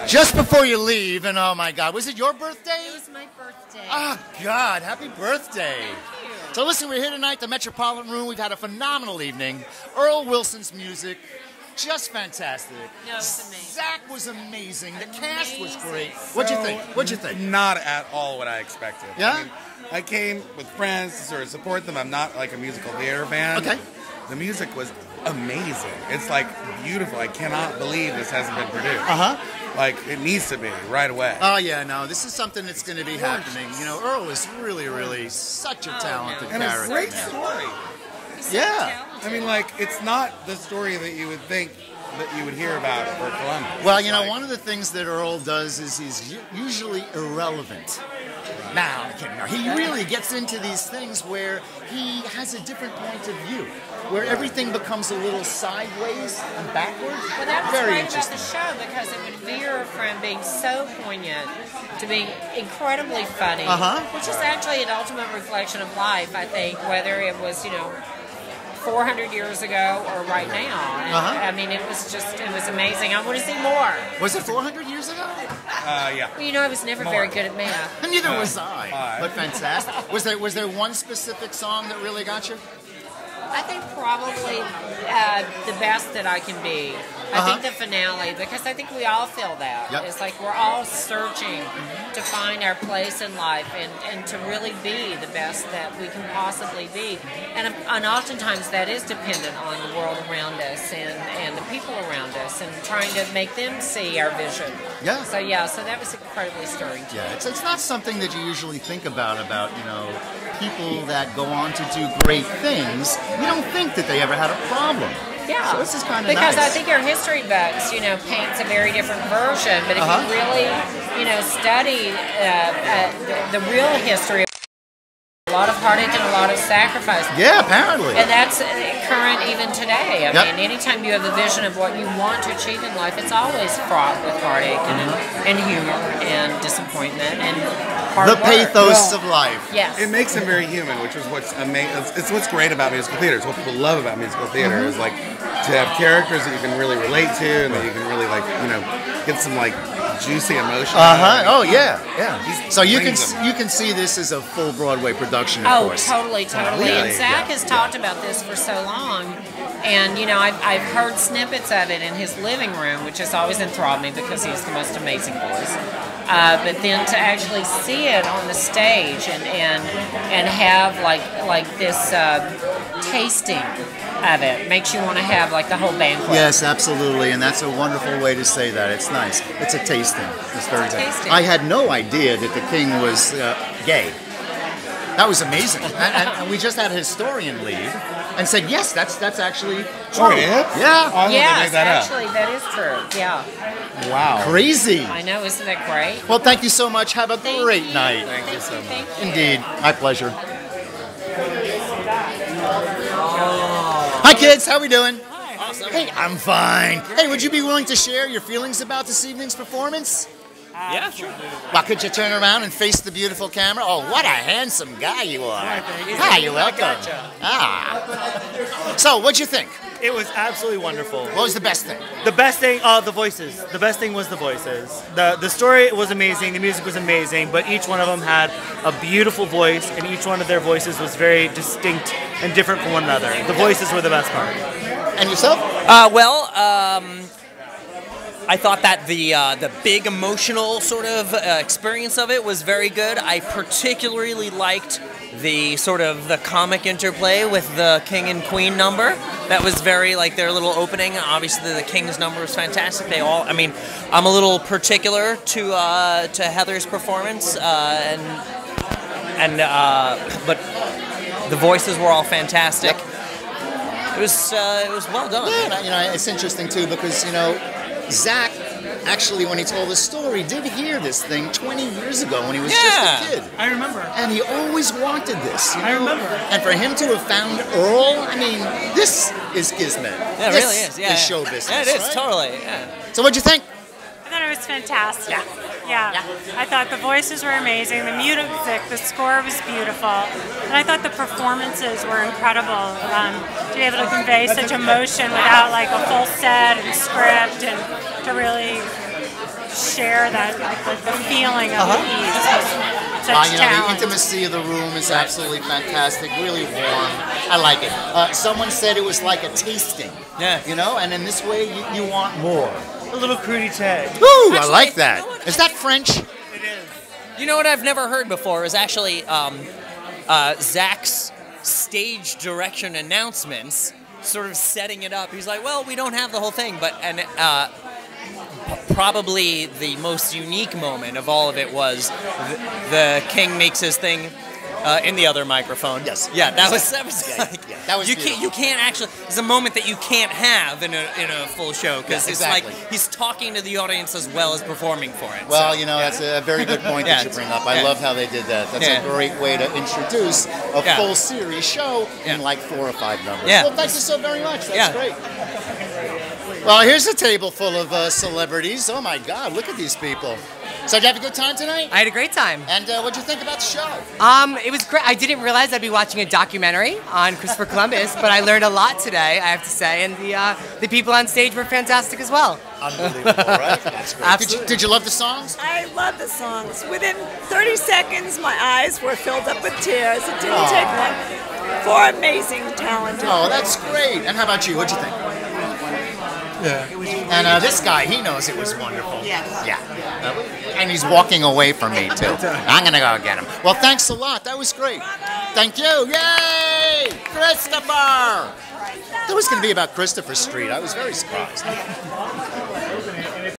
Just before you leave, and oh my God, was it your birthday? It was my birthday. Oh God, happy birthday. Thank you. So listen, we're here tonight, the Metropolitan Room. We've had a phenomenal evening. Earl Wilson's music, just fantastic. No, it's amazing. Zach was amazing. The cast was great. What'd you think? What'd you think? Not at all what I expected. Yeah? I mean, I came with friends to sort of support them. I'm not like a musical theater fan. Okay. The music was amazing. It's like beautiful. I cannot believe this hasn't been produced. Uh-huh. Like, it needs to be right away. Oh, yeah, no, this is something that's going to be happening. You know, Earl is really, really such a talented And a character. great story. Yeah. I mean, like, it's not the story that you would think that you would hear about for Columbus. Well, It's you know, like- one of the things that Earl does is he's usually irrelevant. Now, I'm kidding. No, he really gets into these things where he has a different point of view, where everything becomes a little sideways and backwards. Well, that was Very great about the interesting. show because it would veer from being so poignant to being incredibly funny, which is actually an ultimate reflection of life, I think, whether it was, 400 years ago or right now. And, I mean, it was amazing. I want to see more. Was it 400 years ago? Yeah. Well, I was never very good at math. Neither was I. But fantastic. Was there one specific song that really got you? I think probably the best that I can be. I think the finale, because I think we all feel that. Yep. It's like we're all searching to find our place in life and to really be the best that we can possibly be. And oftentimes that is dependent on the world around us and the people around us and trying to make them see our vision. Yeah. So that was incredibly stirring to me. Yeah, it's not something that you usually think about, people that go on to do great things. You don't think that they ever had a problem. Yeah, so this is kind of because nice. I think your history books, paints a very different version. But if you really, study the real history, a lot of heartache and a lot of sacrifice. Yeah, apparently. And that's current even today. I Yep. mean, anytime you have a vision of what you want to achieve in life, it's always fraught with heartache and humor and disappointment and hard The work. pathos of life. Yes. It makes him very human, which is what's amazing. It's what's great about musical theater. It's what people love about musical theater is like to have characters that you can really relate to and that you can really get some juicy emotion. Oh yeah. So you brings can see this as a full Broadway production, of course. Totally. Really? And Zach has talked about this for so long, and I've heard snippets of it in his living room, which has always enthralled me because he's the most amazing voice. But then to actually see it on the stage and have like this tasting of it makes you want to have the whole banquet. Yes, absolutely, and that's a wonderful way to say that. It's nice. It's a tasting. It's very good. tasting. I had no idea that the king was gay. That was amazing, and we just had a historian leave and said, yes, that's actually true. Oh, yeah? Yeah. I Yes, made that up. actually, that is true. Yeah, Wow. Crazy. I know. Isn't that great? Well, thank you so much. Have a Thank great you. night. Thank you so much. Thank you. Indeed. My pleasure. Hi, kids. How we doing? Awesome. Hey, I'm fine. Hey, would you be willing to share your feelings about this evening's performance? Yeah, sure. Well, could you turn around and face the beautiful camera? Oh, what a handsome guy you are. Hi, you're welcome. Gotcha. So, what'd you think? It was absolutely wonderful. What was the best thing? The best thing, the voices. The best thing was the voices. The story was amazing. The music was amazing. But each one of them had a beautiful voice, and each one of their voices was very distinct and different from one another. The voices were the best part. And yourself? I thought that the big emotional sort of experience of it was very good. I particularly liked the sort of the comic interplay with the King and Queen number. That was very their little opening. Obviously, the King's number was fantastic. I'm a little particular to Heather's performance, but the voices were all fantastic. It was well done. Yeah, it's interesting too because Zach actually, when he told the story, did hear this thing 20 years ago when he was just a kid. I remember. And he always wanted this. I remember. And for him to have found Earl, this is kismet. Yeah, it this really is. Yeah, is show business. Yeah, it is right? totally. Yeah. So what'd you think? I thought it was fantastic. Yeah. I thought the voices were amazing, the music, the score was beautiful, and I thought the performances were incredible. To be able to convey such emotion without a full set and script, and to really share that, like the feeling of the piece. Was such The talent. intimacy of the room is absolutely fantastic, really warm. I like it. Someone said it was like a tasting. Yeah. And in this way, you want more. A little crudité. Ooh, I Actually, like you that. know what? Is that French? It is. You know what I've never heard before is actually Zach's stage direction announcements, sort of setting it up. He's like, well, we don't have the whole thing, but probably the most unique moment of all of it was the king makes his thing in the other microphone. Yes. Yeah, that was Yeah, that was you beautiful. can't actually. It's a moment that you can't have in a full show because Yeah, it's exactly. like he's talking to the audience as well as performing for it. Well, so, that's a very good point Yeah, that you bring up. I yeah. love how they did that. That's Yeah. a great way to introduce a Yeah. full series show in Yeah. like 4 or 5 numbers. Yeah. Well, thank you so very much. That's Yeah. great. Well, here's a table full of celebrities. Oh my God, look at these people. So did you have a good time tonight? I had a great time. And what'd you think about the show? It was great. I didn't realize I'd be watching a documentary on Christopher Columbus, but I learned a lot today, I have to say, and the people on stage were fantastic as well. Unbelievable, right? That's great. Absolutely. Did you love the songs? I love the songs. Within 30 seconds, my eyes were filled up with tears. It didn't take long. 4 amazing, talented. Oh, that's great. And how about you? What'd you think? Yeah. And this guy, he knows it was wonderful. Yes. Yeah. And he's walking away from me, too. I'm going to go get him. Well, thanks a lot. That was great. Thank you. Yay! Christopher! That was going to be about Christopher Street. I was very surprised.